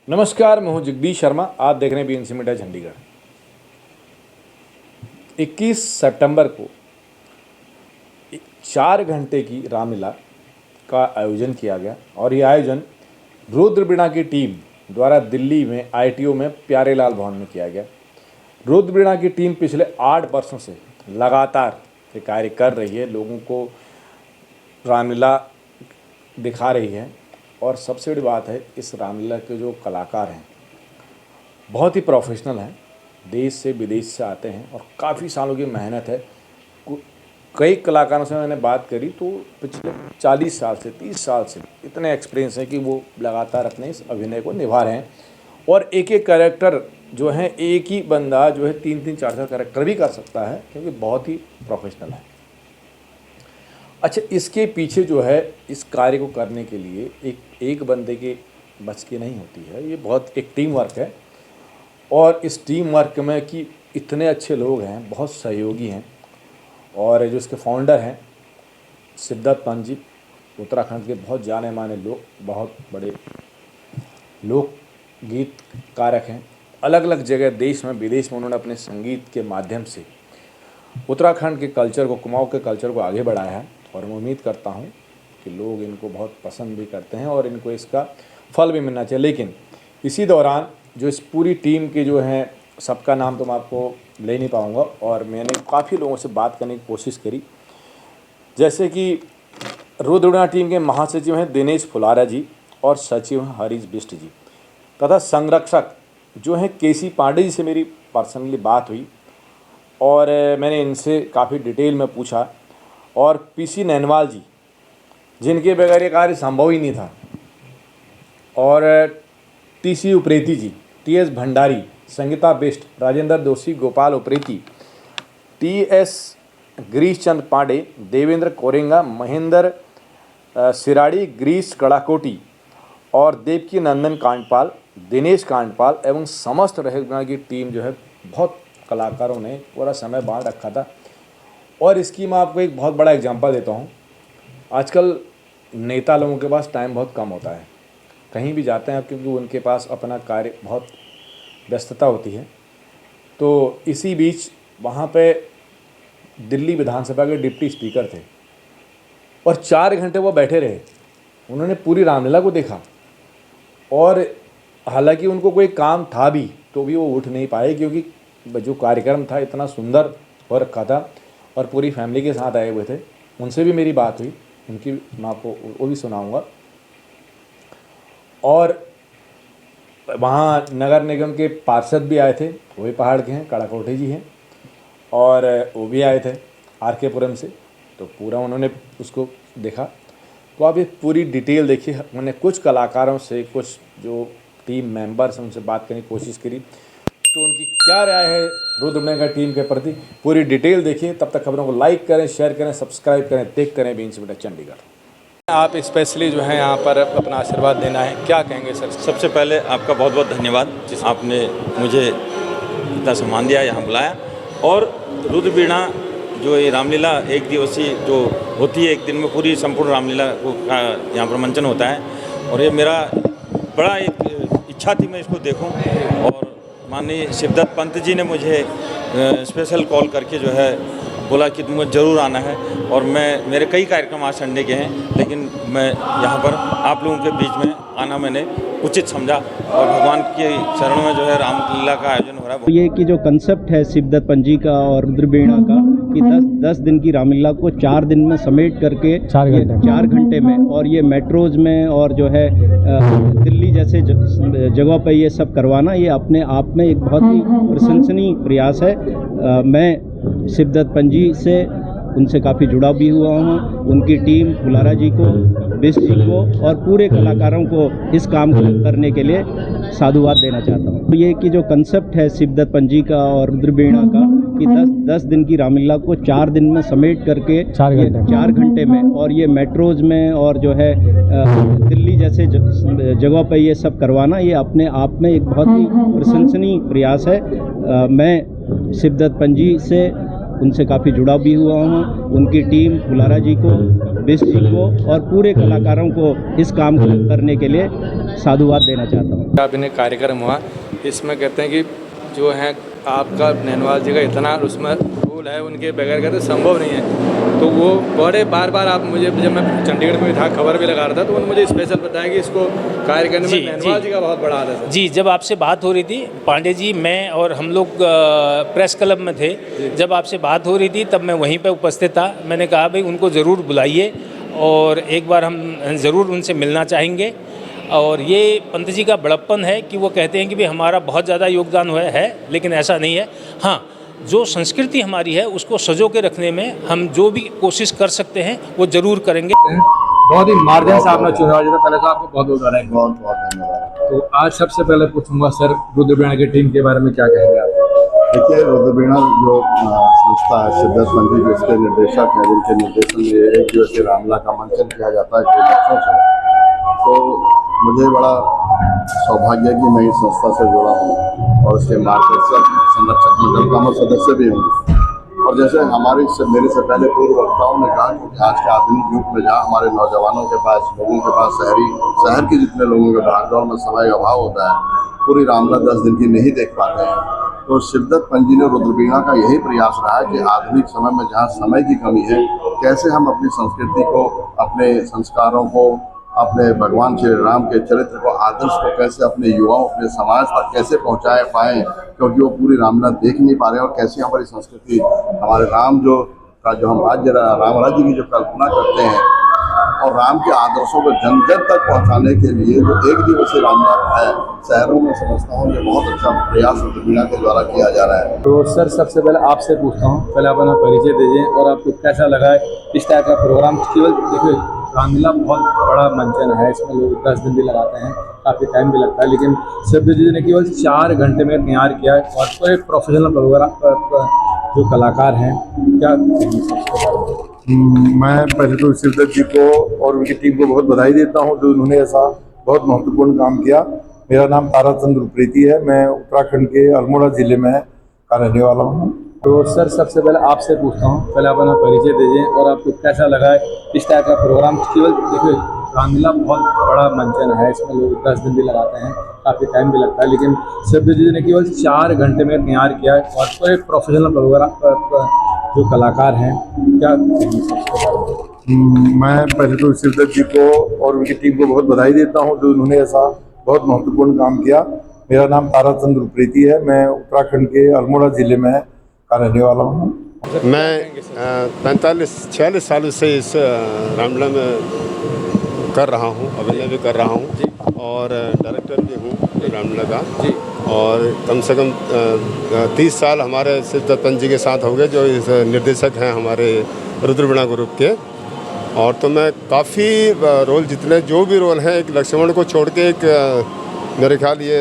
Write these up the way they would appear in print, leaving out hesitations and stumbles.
नमस्कार, मैं हूं जगदीश शर्मा। आप देख रहे हैं बीएनसी मीडिया चंडीगढ़। 21 सितंबर को 4 घंटे की रामलीला का आयोजन किया गया और ये आयोजन रुद्रवीणा की टीम द्वारा दिल्ली में आईटीओ में प्यारेलाल भवन में किया गया। रुद्रवीणा की टीम पिछले 8 वर्षों से लगातार ये कार्य कर रही है, लोगों को रामलीला दिखा रही है। और सबसे बड़ी बात है, इस रामलीला के जो कलाकार हैं बहुत ही प्रोफेशनल हैं, देश से विदेश से आते हैं और काफ़ी सालों की मेहनत है। कई कलाकारों से मैंने बात करी तो पिछले 40 साल से 30 साल से इतने एक्सपीरियंस है कि वो लगातार अपने इस अभिनय को निभा रहे हैं। और एक एक कैरेक्टर जो है, एक ही बंदा जो है 3-3 4-4 कैरेक्टर भी कर सकता है, क्योंकि बहुत ही प्रोफेशनल है। अच्छा, इसके पीछे जो है, इस कार्य को करने के लिए एक बंदे के बस की नहीं होती है, ये बहुत एक टीम वर्क है। और इस टीम वर्क में कि इतने अच्छे लोग हैं, बहुत सहयोगी हैं। और जो इसके फाउंडर हैं सिद्धार्थ पंत जी, उत्तराखंड के बहुत जाने माने लोग, बहुत बड़े लोक गीत कारक हैं। अलग अलग जगह देश में विदेश में उन्होंने अपने संगीत के माध्यम से उत्तराखंड के कल्चर को, कुमाऊं के कल्चर को आगे बढ़ाया है। और मैं उम्मीद करता हूं कि लोग इनको बहुत पसंद भी करते हैं और इनको इसका फल भी मिलना चाहिए। लेकिन इसी दौरान जो इस पूरी टीम के जो हैं, सबका नाम तो मैं आपको ले नहीं पाऊंगा, और मैंने काफ़ी लोगों से बात करने की कोशिश करी। जैसे कि रुद्रवीणा टीम के महासचिव हैं दिनेश फुलारा जी और सचिव हैं हरीश बिष्ट जी, तथा संरक्षक जो हैं केसी पांडे जी से मेरी पर्सनली बात हुई और मैंने इनसे काफ़ी डिटेल में पूछा। और पीसी नैनवाल जी, जिनके बगैर ये कार्य संभव ही नहीं था, और टीसी उप्रेती जी, टीएस भंडारी, संगीता बिष्ट, राजेंद्र दोषी, गोपाल उप्रेती, टीएस गिरीश चंद पांडे, देवेंद्र कोरेंगा, महेंद्र सिराड़ी, गिरीश कड़ाकोटी और देवकी नंदन कांडपाल, दिनेश कांडपाल एवं समस्त रुद्रवीणा की टीम जो है, बहुत कलाकारों ने पूरा समय बांध रखा था। और इसकी मैं आपको एक बहुत बड़ा एग्जांपल देता हूँ। आजकल नेता लोगों के पास टाइम बहुत कम होता है, कहीं भी जाते हैं क्योंकि उनके पास अपना कार्य, बहुत व्यस्तता होती है। तो इसी बीच वहाँ पे दिल्ली विधानसभा के डिप्टी स्पीकर थे और 4 घंटे वो बैठे रहे। उन्होंने पूरी रामलीला को देखा और हालांकि उनको कोई काम था भी तो भी वो उठ नहीं पाए, क्योंकि जो कार्यक्रम था इतना सुंदर हो रखा था और पूरी फैमिली के साथ आए हुए थे। उनसे भी मेरी बात हुई, उनकी मैं आपको वो भी सुनाऊंगा। और वहाँ नगर निगम के पार्षद भी आए थे, वो भी पहाड़ के हैं, कड़ाकोटी जी हैं, और वो भी आए थे आर के पुरम से। तो पूरा उन्होंने उसको देखा। तो आप ये पूरी डिटेल देखिए। मैंने कुछ कलाकारों से, कुछ जो टीम मेंबर्स हैं, उनसे बात करने की कोशिश करी, तो उनकी क्या राय है रुद्रवीणा टीम के प्रति, पूरी डिटेल देखिए। तब तक खबरों को लाइक करें, शेयर करें, सब्सक्राइब करें, देख करें बीएनसी मीडिया चंडीगढ़। आप स्पेशली जो है यहाँ पर अपना आशीर्वाद देना है, क्या कहेंगे सर? सबसे पहले आपका बहुत बहुत धन्यवाद, आपने मुझे इतना सम्मान दिया, यहाँ बुलाया। और रुद्रवीणा जो ये रामलीला एक दिवसीय जो होती है, एक दिन में पूरी संपूर्ण रामलीला को यहाँ पर मंचन होता है। और ये मेरा बड़ा एक इच्छा थी मैं इसको देखूं, और माननीय सिद्धार्थ पंत जी ने मुझे स्पेशल कॉल करके जो है बोला कि तुम्हें ज़रूर आना है। और मेरे कई कार्यक्रम आज संडे के हैं, लेकिन मैं यहाँ पर आप लोगों के बीच में आना मैंने उचित समझा। और भगवान के चरणों में जो है रामलीला का आयोजन हो रहा है। ये कि जो कंसेप्ट है सिद्धार्थ पंत जी का और रुद्रवीणा का, कि 10 दिन की रामलीला को 4 दिन में समेट करके 4 घंटे में, और ये मेट्रोज में और जो है दिल्ली जैसे जगह पे ये सब करवाना, ये अपने आप में एक बहुत ही प्रशंसनीय प्रयास है। मैं सिद्धार्थ पंत जी से, उनसे काफ़ी जुड़ा भी हुआ हूँ। उनकी टीम फुलारा जी को, बिष्ट जी को और पूरे कलाकारों को इस काम को करने के लिए साधुवाद देना चाहता हूँ। ये कि जो कंसेप्ट है सिद्धार्थ पंत जी का और रुद्रवीणा का, कि 10 दिन की रामलीला को 4 दिन में समेट करके 4 घंटे में, और ये मेट्रोज में और जो है दिल्ली जैसे जगह पे ये सब करवाना, ये अपने आप में एक बहुत ही प्रशंसनीय प्रयास है। मैं सिद्धार्थ पंत जी से, उनसे काफ़ी जुड़ा भी हुआ हूँ। उनकी टीम फुलारा जी को, बेस जी को और पूरे कलाकारों को इस काम को करने के लिए साधुवाद देना चाहता हूँ। अभिनय कार्यक्रम हुआ, इसमें कहते हैं कि जो है आपका नैनवाल जी का इतना उसमें रोल है, उनके बगैर कहते संभव नहीं है। तो वो बड़े बार बार आप मुझे, जब मैं चंडीगढ़ में था खबर भी लगा रहा था, तो उन्होंने मुझे स्पेशल बताया कि इसको कार्य करने में नैनवाल जी का बहुत बड़ा हाथ है। जी, जब आपसे बात हो रही थी पांडे जी, मैं और हम लोग प्रेस क्लब में थे, जब आपसे बात हो रही थी तब मैं वहीं पे उपस्थित था। मैंने कहा भाई उनको ज़रूर बुलाइए और एक बार हम ज़रूर उनसे मिलना चाहेंगे। और ये पंत जी का बड़प्पन है कि वो कहते हैं कि भाई हमारा बहुत ज़्यादा योगदान हुआ है, लेकिन ऐसा नहीं है। हाँ, जो संस्कृति हमारी है उसको सजो के रखने में हम जो भी कोशिश कर सकते हैं वो ज़रूर करेंगे। बहुत ही मार्जिन से आपने चुनाव जीता, पहले तो आपको बहुत बहुत बधाई। बहुत बहुत धन्यवाद। तो आज सबसे पहले पूछूंगा सर, रुद्रवीणा की टीम के बारे में क्या कहेंगे आप? देखिए, रुद्रवीणा जो संस्था है, शिद्दत पंजी जो इसके निर्देशक हैं, जिनके निर्देशन में एक दिवसीय रामलीला का मंचन किया जाता है कई वर्षों से, तो मुझे बड़ा सौभाग्य है कि मैं इस संस्था से जुड़ा हूँ और उसके मार्गदर्शक संरक्षक मंडल का मैं सदस्य भी हूँ। और जैसे मेरे से पहले पूर्व वक्ताओं ने कहा कि आज के आधुनिक युग में जहाँ हमारे नौजवानों के पास, लोगों के पास शहर के जितने लोगों के भागदौड़ में समय का अभाव होता है, पूरी रामलीला 10 दिन की नहीं देख पाते हैं। तो शिद्दत पंजी ने रुद्रवीणा का यही प्रयास रहा है कि आधुनिक समय में जहाँ समय की कमी है, कैसे हम अपनी संस्कृति को, अपने संस्कारों को, अपने भगवान श्री राम के चरित्र को, आदर्श को कैसे अपने युवाओं, अपने समाज तक कैसे पहुंचाए पाएँ, क्योंकि वो पूरी रामलीला देख नहीं पा रहे हैं। और कैसे हमारी संस्कृति, हमारे राम जो हम राम राज्य की जो कल्पना करते हैं और राम के आदर्शों को जन जन तक पहुंचाने के लिए जो एक दिवसीय रामलीला है, शहरों में समझता हूँ ये बहुत अच्छा प्रयास रुद्रवीणा के द्वारा किया जा रहा है। तो सर सबसे पहले आपसे पूछता हूँ, पहले आप अपना परिचय दीजिए और आपको कैसा लगा इस टाइप का प्रोग्राम। केवल देखिए, रामलीला बहुत बड़ा मंचन है, इसमें लोग 10 दिन भी लगाते हैं, काफ़ी टाइम भी लगता है, लेकिन शिद्दत जी ने केवल 4 घंटे में तैयार किया है। और तो एक प्रोफेशनल प्रोग्राम जो कलाकार हैं, क्या मैं पहले तो शिद्दत जी को और उनकी टीम को बहुत बधाई देता हूं जो उन्होंने ऐसा बहुत महत्वपूर्ण काम किया। मेरा नाम ताराचंद्र प्रीति है, मैं उत्तराखंड के अल्मोड़ा जिले में का रहने वाला हूं। तो सर सबसे पहले आपसे पूछता हूँ, पहले आप अपना परिचय दीजिए और आपको कैसा लगा इस टाइप का प्रोग्राम। केवल देखिए, रामलीला बहुत बड़ा मंचन है, इसमें लोग 10 दिन भी लगाते हैं, काफ़ी टाइम भी लगता है, लेकिन शिद्दत जी ने केवल 4 घंटे में तैयार किया है। और तो एक प्रोफेशनल प्रोग्राम जो कलाकार हैं, क्या मैं पहले तो शिद्दत जी को और उनकी टीम को बहुत बधाई देता हूं जो उन्होंने ऐसा बहुत महत्वपूर्ण काम किया। मेरा नाम ताराचंद्र प्रीति है, मैं उत्तराखंड के अल्मोड़ा जिले में का रहने वाला हूँ। मैं 45-46 सालों से इस रामलीला में कर रहा हूँ, अभिनय भी कर रहा हूँ और डायरेक्टर भी हूँ रामलीला का जी। और कम से कम 30 साल हमारे शिद्दत पंजी के साथ हो गए, जो इस निर्देशक हैं हमारे रुद्रवीणा ग्रुप के। और तो मैं काफ़ी रोल, जितने जो भी रोल हैं, एक लक्ष्मण को छोड़ के, एक मेरे ख्याल ये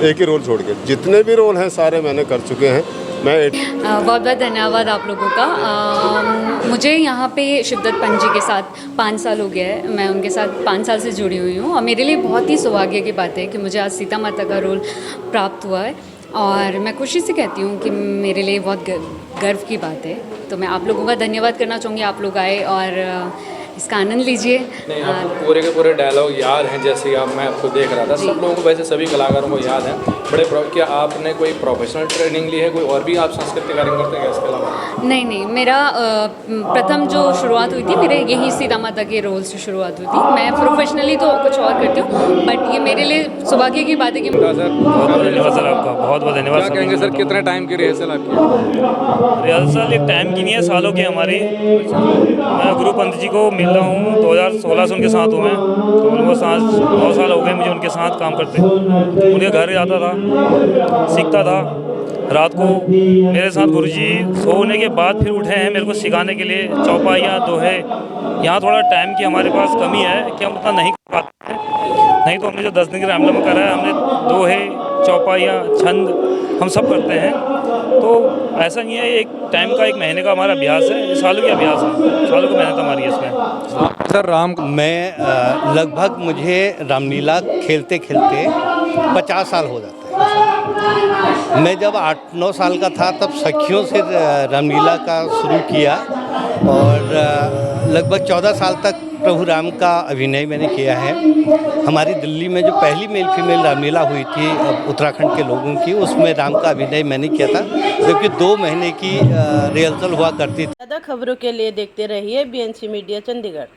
एक ही रोल छोड़ के जितने भी रोल हैं सारे मैंने कर चुके हैं। बहुत बहुत धन्यवाद आप लोगों का। मुझे यहाँ पे शिद्दत पंजी के साथ 5 साल हो गया है, मैं उनके साथ 5 साल से जुड़ी हुई हूँ और मेरे लिए बहुत ही सौभाग्य की बात है कि मुझे आज सीता माता का रोल प्राप्त हुआ है। और मैं खुशी से कहती हूँ कि मेरे लिए बहुत गर्व की बात है। तो मैं आप लोगों का धन्यवाद करना चाहूँगी, आप लोग आए और इसका आनंद लीजिए। नहीं, आपको पूरे के पूरे डायलॉग याद हैं, जैसे आप, मैं आपको देख रहा था, सब लोगों को, वैसे सभी कलाकारों को याद है बड़े। क्या आपने कोई प्रोफेशनल ट्रेनिंग ली है, कोई और भी आप सांस्कृतिक कार्य करते हैं इसके अलावा? नहीं, मेरा प्रथम जो शुरुआत हुई थी, मेरे यही सीता माता के रोल से शुरुआत हुई थी। मैं प्रोफेशनली तो कुछ और करती हूँ, बट ये मेरे लिए सौभाग्य की बात है कि सर आपका बहुत बहुत धन्यवाद। क्या कहेंगे सर, कितने टाइम की रिहर्सल आपकी? रिहर्सल एक टाइम की नहीं है, सालों की हमारी। मैं गुरु पंत जी को मिल रहा हूँ 2016 से उनके साथ हूँ मैं, तो ऑलमोस्ट 9 साल हो गए मुझे उनके साथ काम करते। उनके घर जाता था, सीखता था। रात को मेरे साथ गुरुजी सोने के बाद फिर उठे हैं मेरे को सिखाने के लिए चौपाइयाँ, दोहे। यहाँ थोड़ा टाइम की हमारे पास कमी है कि हम उतना नहीं कर पाते हैं, नहीं तो हमने जो 10 दिन के रामलीला में करा है, हमने दोहे, चौपाइयाँ, छंद हम सब करते हैं। तो ऐसा नहीं है, एक टाइम का, एक महीने का हमारा अभ्यास है, सालों की अभ्यास है, सालों की मेहनत हमारी है इसमें। सर राम, मैं लगभग मुझे रामलीला खेलते खेलते 50 साल हो जाता है। मैं जब 8-9 साल का था तब सखियों से रामलीला का शुरू किया और लगभग 14 साल तक प्रभु राम का अभिनय मैंने किया है। हमारी दिल्ली में जो पहली मेल फीमेल रामलीला हुई थी उत्तराखंड के लोगों की, उसमें राम का अभिनय मैंने किया था, जबकि 2 महीने की रिहर्सल हुआ करती थी। ज़्यादा खबरों के लिए देखते रहिए BNC मीडिया चंडीगढ़।